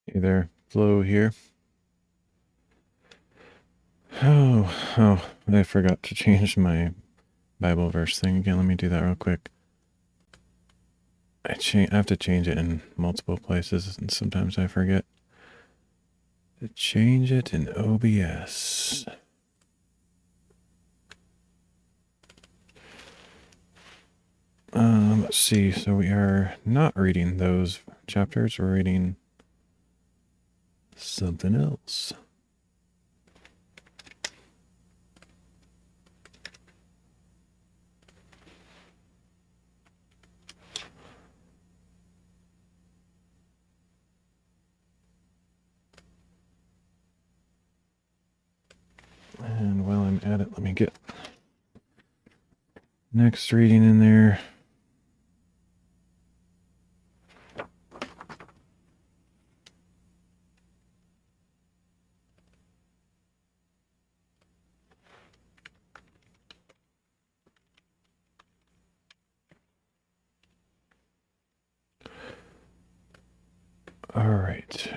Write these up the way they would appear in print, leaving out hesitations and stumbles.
Hey there, Flo here. I forgot to change my Bible verse thing again. Let me do that real quick. I have to change it in multiple places, and sometimes I forget to change it in OBS. Let's see. So we are not reading those chapters. We're reading something else. And while I'm at it, let me get next reading in there. All right.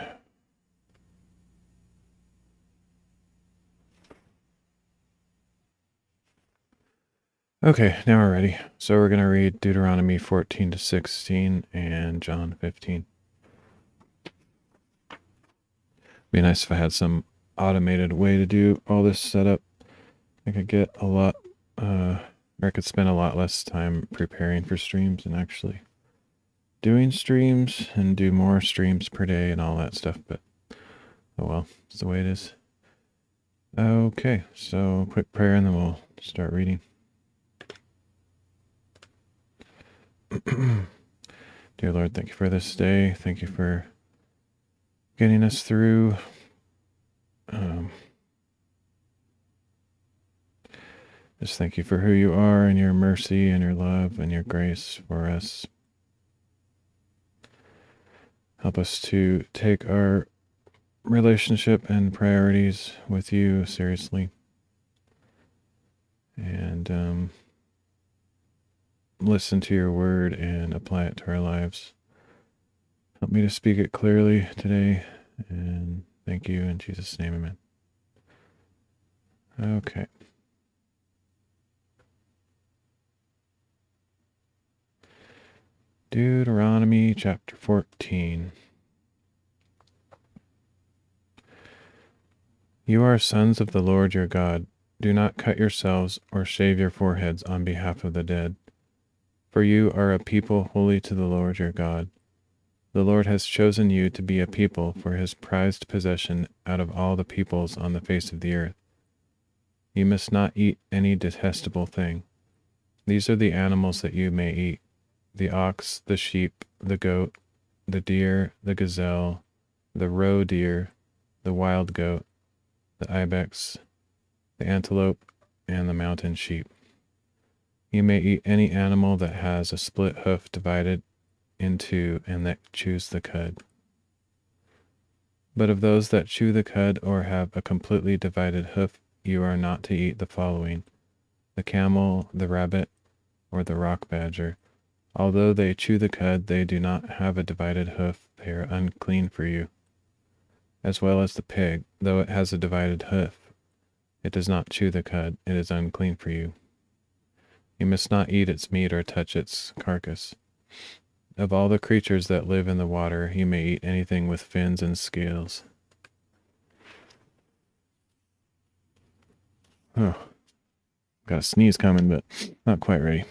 Okay, now we're ready. So we're going to read Deuteronomy 14 to 16 and John 15. Be nice if I had some automated way to do all this setup. I could get a lot, or I could spend a lot less time preparing for streams and actually doing streams and do more streams per day and all that stuff. But oh well, it's the way it is. Okay, so quick prayer and then we'll start reading. Dear Lord, thank you for this day. Thank you for getting us through. Just thank you for who you are and your mercy and your love and your grace for us. Help us to take our relationship and priorities with you seriously. And listen to your word and apply it to our lives. Help me to speak it clearly today. And thank you in Jesus' name, amen. Okay. Deuteronomy chapter 14. You are sons of the Lord your God. Do not cut yourselves or shave your foreheads on behalf of the dead, for you are a people holy to the Lord your God. The Lord has chosen you to be a people for his prized possession out of all the peoples on the face of the earth. You must not eat any detestable thing. These are the animals that you may eat: the ox, the sheep, the goat, the deer, the gazelle, the roe deer, the wild goat, the ibex, the antelope, and the mountain sheep. You may eat any animal that has a split hoof divided in two and that chews the cud. But of those that chew the cud or have a completely divided hoof, you are not to eat the following: the camel, the rabbit, or the rock badger. Although they chew the cud, they do not have a divided hoof. They are unclean for you. As well as the pig, though it has a divided hoof, it does not chew the cud. It is unclean for you. You must not eat its meat or touch its carcass. Of all the creatures that live in the water, you may eat anything with fins and scales. Oh, got a sneeze coming, but not quite ready.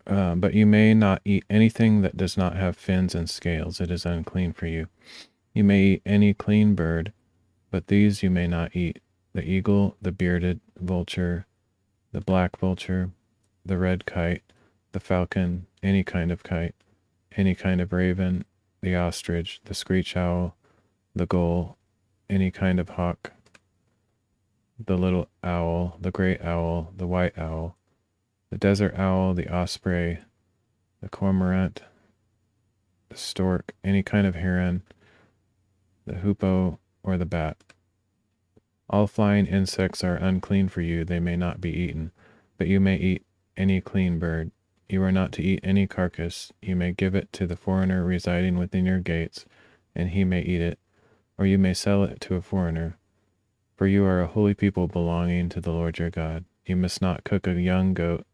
But you may not eat anything that does not have fins and scales. It is unclean for you. You may eat any clean bird, but these you may not eat: the eagle, the bearded vulture, the black vulture, the red kite, the falcon, any kind of kite, any kind of raven, the ostrich, the screech owl, the gull, any kind of hawk, the little owl, the great owl, the white owl, the desert owl, the osprey, the cormorant, the stork, any kind of heron, the hoopoe, or the bat. All flying insects are unclean for you. They may not be eaten, but you may eat any clean bird. You are not to eat any carcass. You may give it to the foreigner residing within your gates, and he may eat it, or you may sell it to a foreigner. For you are a holy people belonging to the Lord your God. You must not cook a young goat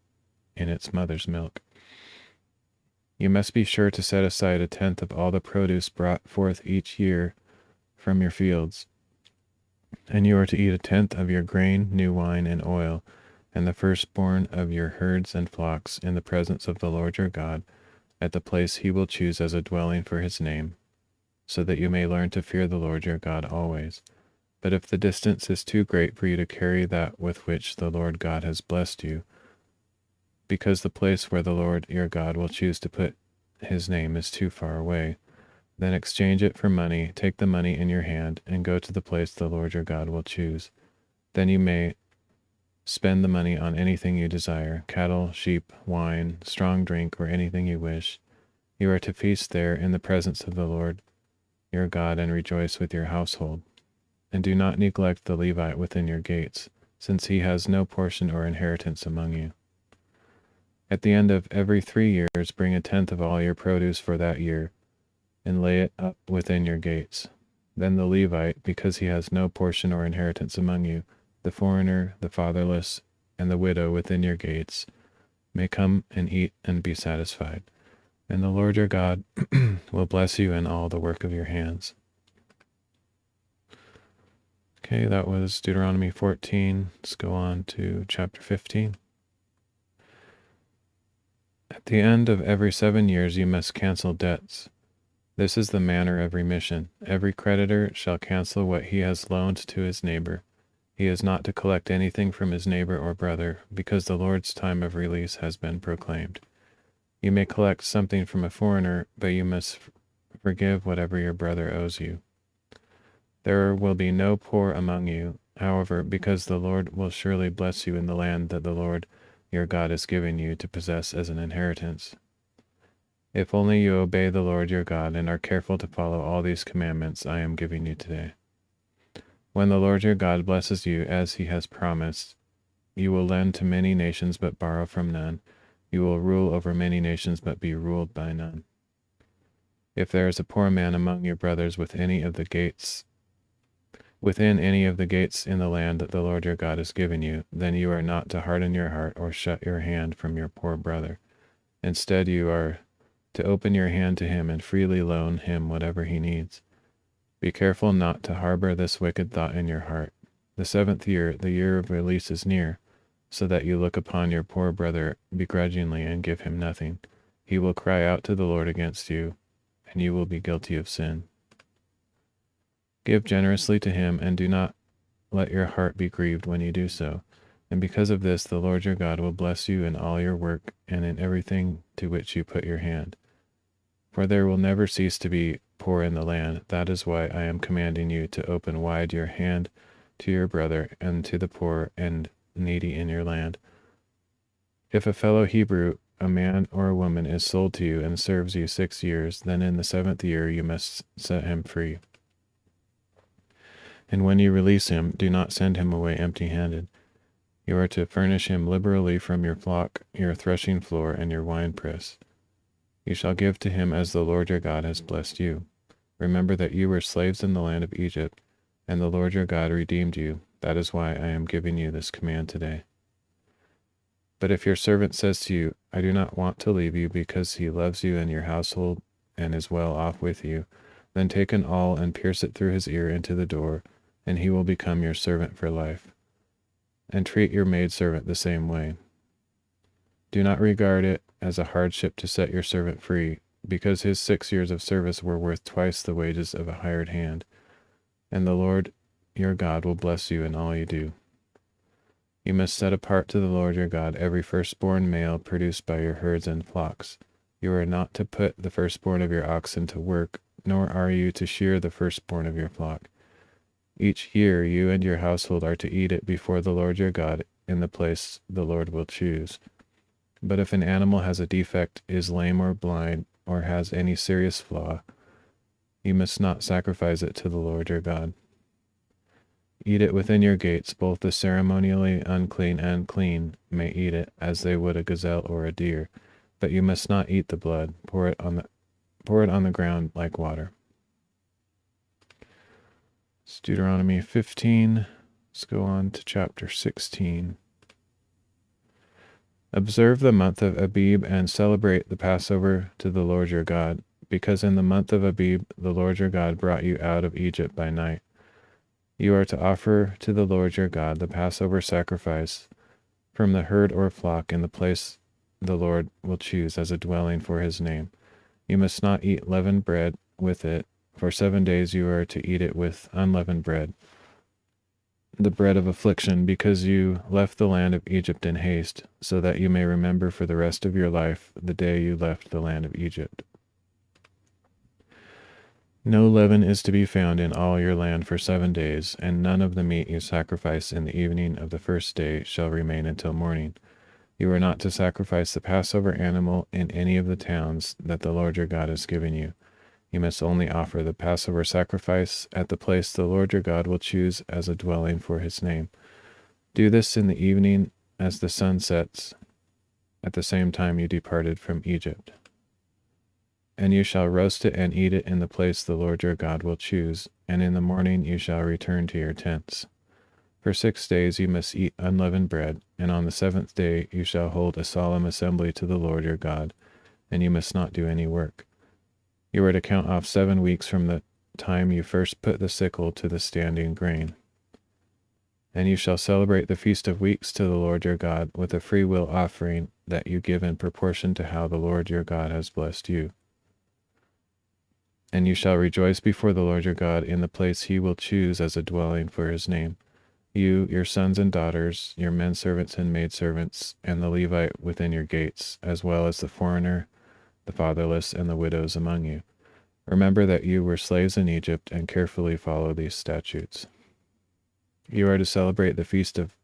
in its mother's milk. You must be sure to set aside a tenth of all the produce brought forth each year from your fields. And you are to eat a tenth of your grain, new wine, and oil, and the firstborn of your herds and flocks in the presence of the Lord your God, at the place he will choose as a dwelling for his name, so that you may learn to fear the Lord your God always. But if the distance is too great for you to carry that with which the Lord God has blessed you, because the place where the Lord your God will choose to put his name is too far away, then exchange it for money, take the money in your hand, and go to the place the Lord your God will choose. Then you may spend the money on anything you desire, cattle, sheep, wine, strong drink, or anything you wish. You are to feast there in the presence of the Lord your God and rejoice with your household. And do not neglect the Levite within your gates, since he has no portion or inheritance among you. At the end of every 3 years, bring a tenth of all your produce for that year, and lay it up within your gates. Then the Levite, because he has no portion or inheritance among you, the foreigner, the fatherless, and the widow within your gates, may come and eat and be satisfied. And the Lord your God will bless you in all the work of your hands. Okay, that was Deuteronomy 14. Let's go on to chapter 15. At the end of every 7 years you must cancel debts. This is the manner of remission. Every creditor shall cancel what he has loaned to his neighbor. He is not to collect anything from his neighbor or brother, because the Lord's time of release has been proclaimed. You may collect something from a foreigner, but you must forgive whatever your brother owes you. There will be no poor among you, however, because the Lord will surely bless you in the land that the Lord your God is giving you to possess as an inheritance. If only you obey the Lord your God and are careful to follow all these commandments I am giving you today. When the Lord your God blesses you as he has promised, you will lend to many nations but borrow from none. You will rule over many nations but be ruled by none. If there is a poor man among your brothers within any of the gates in the land that the Lord your God has given you, then you are not to harden your heart or shut your hand from your poor brother. Instead, you are to open your hand to him and freely loan him whatever he needs. Be careful not to harbor this wicked thought in your heart. The 7th year, the year of release, is near, so that you look upon your poor brother begrudgingly and give him nothing. He will cry out to the Lord against you, and you will be guilty of sin. Give generously to him, and do not let your heart be grieved when you do so. And because of this, the Lord your God will bless you in all your work and in everything to which you put your hand. For there will never cease to be poor in the land. That is why I am commanding you to open wide your hand to your brother and to the poor and needy in your land. If a fellow Hebrew, a man or a woman, is sold to you and serves you 6 years, then in the 7th year you must set him free. And when you release him, do not send him away empty-handed. You are to furnish him liberally from your flock, your threshing floor, and your winepress. You shall give to him as the Lord your God has blessed you. Remember that you were slaves in the land of Egypt, and the Lord your God redeemed you. That is why I am giving you this command today. But if your servant says to you, I do not want to leave you because he loves you and your household and is well off with you, then take an awl and pierce it through his ear into the door, and he will become your servant for life. And treat your maidservant the same way. Do not regard it as a hardship to set your servant free, because his 6 years of service were worth twice the wages of a hired hand, and the Lord your God will bless you in all you do. You must set apart to the Lord your God every firstborn male produced by your herds and flocks. You are not to put the firstborn of your oxen to work, nor are you to shear the firstborn of your flock. Each year you and your household are to eat it before the Lord your God in the place the Lord will choose. But if an animal has a defect, is lame or blind, or has any serious flaw, you must not sacrifice it to the Lord your God. Eat it within your gates. Both the ceremonially unclean and clean may eat it, as they would a gazelle or a deer, but you must not eat the blood. Pour it on the ground like water. It's Deuteronomy 15. Let's go on to chapter 16. Observe the month of Abib and celebrate the Passover to the Lord your God, because in the month of Abib the Lord your God brought you out of Egypt by night. You are to offer to the Lord your God the Passover sacrifice from the herd or flock in the place the Lord will choose as a dwelling for his name. You must not eat leavened bread with it. For 7 days you are to eat it with unleavened bread, the bread of affliction, because you left the land of Egypt in haste, so that you may remember for the rest of your life the day you left the land of Egypt. No leaven is to be found in all your land for 7 days, and none of the meat you sacrifice in the evening of the first day shall remain until morning. You are not to sacrifice the Passover animal in any of the towns that the Lord your God has given you. You must only offer the Passover sacrifice at the place the Lord your God will choose as a dwelling for his name. Do this in the evening as the sun sets, at the same time you departed from Egypt. And you shall roast it and eat it in the place the Lord your God will choose, and in the morning you shall return to your tents. For 6 days you must eat unleavened bread, and on the 7th day you shall hold a solemn assembly to the Lord your God, and you must not do any work. You are to count off 7 weeks from the time you first put the sickle to the standing grain. And you shall celebrate the Feast of Weeks to the Lord your God with a freewill offering that you give in proportion to how the Lord your God has blessed you. And you shall rejoice before the Lord your God in the place he will choose as a dwelling for his name. You, your sons and daughters, your men servants and maidservants, and the Levite within your gates, as well as the foreigner, the fatherless, and the widows among you. Remember that you were slaves in Egypt, and carefully follow these statutes. You are to celebrate the Feast of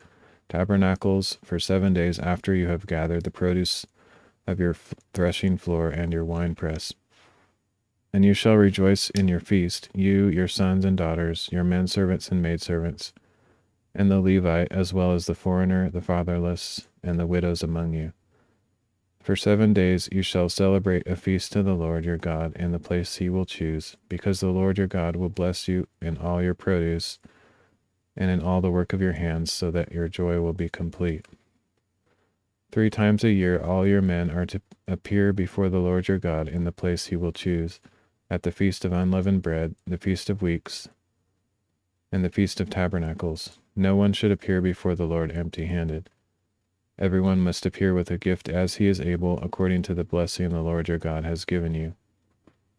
Tabernacles for 7 days after you have gathered the produce of your threshing floor and your winepress. And you shall rejoice in your feast, you, your sons and daughters, your men servants and maidservants, and the Levite, as well as the foreigner, the fatherless, and the widows among you. For 7 days you shall celebrate a feast to the Lord your God in the place he will choose, because the Lord your God will bless you in all your produce and in all the work of your hands, so that your joy will be complete. 3 times a year all your men are to appear before the Lord your God in the place he will choose, at the Feast of Unleavened Bread, the Feast of Weeks, and the Feast of Tabernacles. No one should appear before the Lord empty-handed. Everyone must appear with a gift as he is able, according to the blessing the Lord your God has given you.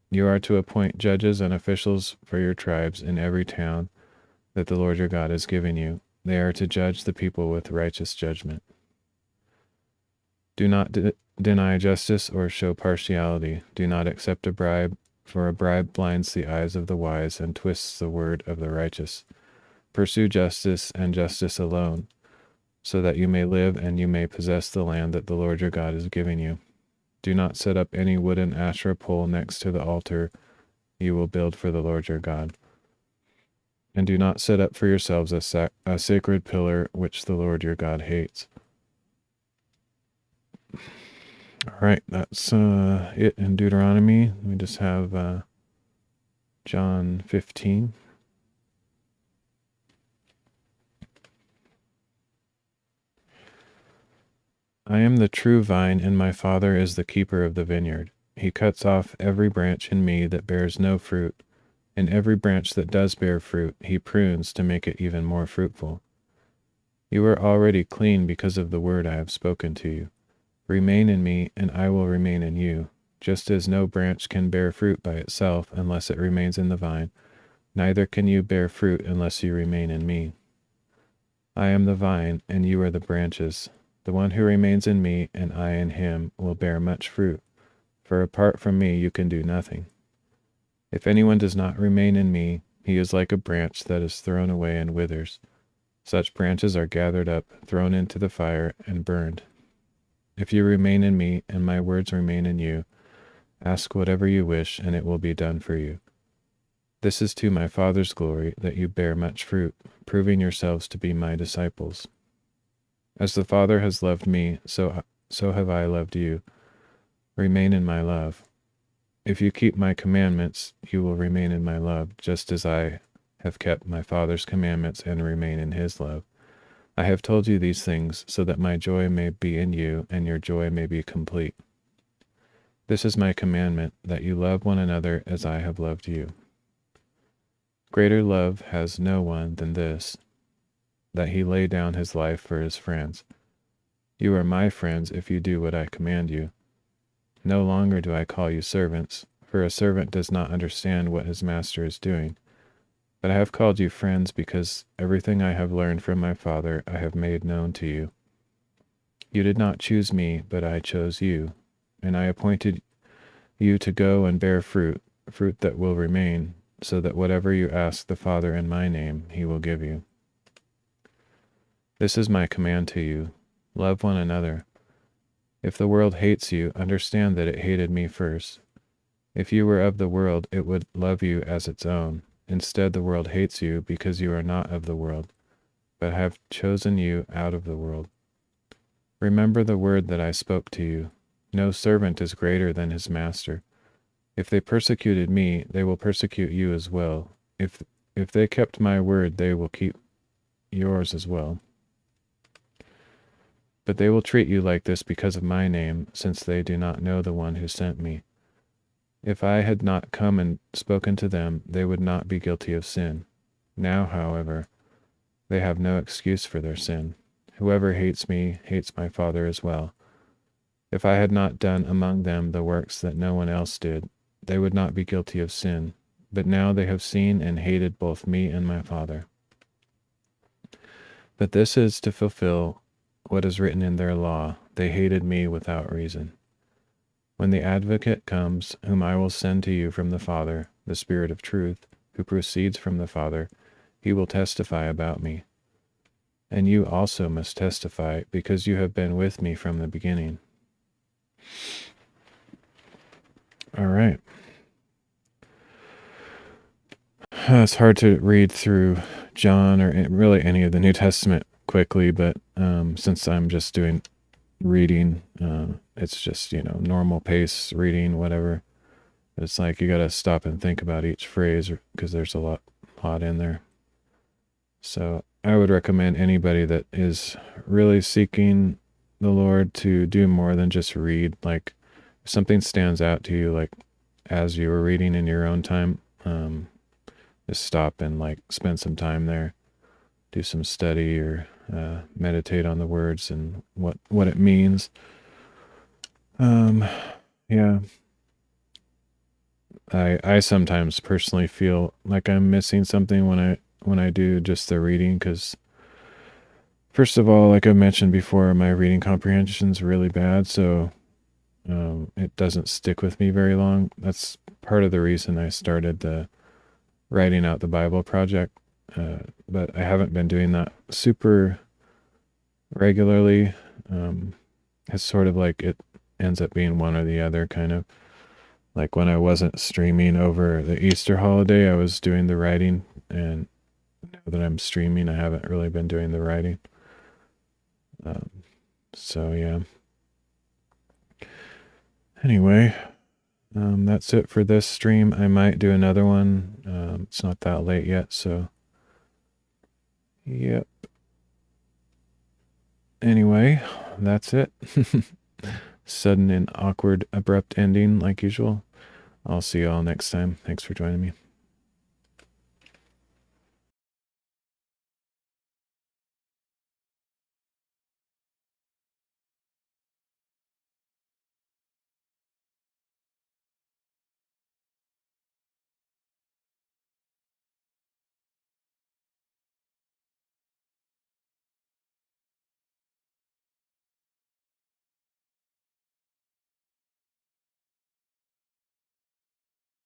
You are to appoint judges and officials for your tribes in every town that the Lord your God has given you. They are to judge the people with righteous judgment. Do not deny justice or show partiality. Do not accept a bribe, for a bribe blinds the eyes of the wise and twists the word of the righteous. Pursue justice and justice alone, so that you may live and you may possess the land that the Lord your God is giving you. Do not set up any wooden Asherah pole next to the altar you will build for the Lord your God. And do not set up for yourselves a sacred pillar which the Lord your God hates. All right, that's it in Deuteronomy. We just have John 15. I am the true vine, and my Father is the keeper of the vineyard. He cuts off every branch in me that bears no fruit, and every branch that does bear fruit he prunes to make it even more fruitful. You are already clean because of the word I have spoken to you. Remain in me, and I will remain in you. Just as no branch can bear fruit by itself unless it remains in the vine, neither can you bear fruit unless you remain in me. I am the vine, and you are the branches. The one who remains in me, and I in him, will bear much fruit, for apart from me you can do nothing. If anyone does not remain in me, he is like a branch that is thrown away and withers. Such branches are gathered up, thrown into the fire, and burned. If you remain in me, and my words remain in you, ask whatever you wish, and it will be done for you. This is to my Father's glory, that you bear much fruit, proving yourselves to be my disciples. As the Father has loved me, so have I loved you. Remain in my love. If you keep my commandments, you will remain in my love, just as I have kept my Father's commandments and remain in his love. I have told you these things so that my joy may be in you and your joy may be complete. This is my commandment, that you love one another as I have loved you. Greater love has no one than this, that he lay down his life for his friends. You are my friends if you do what I command you. No longer do I call you servants, for a servant does not understand what his master is doing. But I have called you friends because everything I have learned from my Father I have made known to you. You did not choose me, but I chose you, and I appointed you to go and bear fruit, fruit that will remain, so that whatever you ask the Father in my name, he will give you. This is my command to you. Love one another. If the world hates you, understand that it hated me first. If you were of the world, it would love you as its own. Instead, the world hates you because you are not of the world, but have chosen you out of the world. Remember the word that I spoke to you. No servant is greater than his master. If they persecuted me, they will persecute you as well. If they kept my word, they will keep yours as well. But they will treat you like this because of my name, since they do not know the one who sent me. If I had not come and spoken to them, they would not be guilty of sin. Now, however, they have no excuse for their sin. Whoever hates me hates my Father as well. If I had not done among them the works that no one else did, they would not be guilty of sin. But now they have seen and hated both me and my Father. But this is to fulfill what is written in their law. They hated me without reason. When the Advocate comes, whom I will send to you from the Father, the Spirit of truth, who proceeds from the Father, he will testify about me. And you also must testify, because you have been with me from the beginning. All right. It's hard to read through John or really any of the New Testament quickly, but since I'm just doing reading, it's just, normal pace reading, whatever. It's like you got to stop and think about each phrase because there's a lot in there. So I would recommend anybody that is really seeking the Lord to do more than just read. Like if something stands out to you, like as you were reading in your own time, just stop and like spend some time there, do some study or meditate on the words and what it means. Yeah. I sometimes personally feel like I'm missing something when I do just the reading, because first of all, like I mentioned before, my reading comprehension's really bad, so it doesn't stick with me very long. That's part of the reason I started the writing out the Bible project, but I haven't been doing that super regularly. It's sort of like it ends up being one or the other, kind of. Like when I wasn't streaming over the Easter holiday, I was doing the writing, and now that I'm streaming, I haven't really been doing the writing. So yeah. Anyway, that's it for this stream. I might do another one. It's not that late yet, so yep. Anyway, that's it. Sudden and awkward, abrupt ending like usual. I'll see you all next time. Thanks for joining me.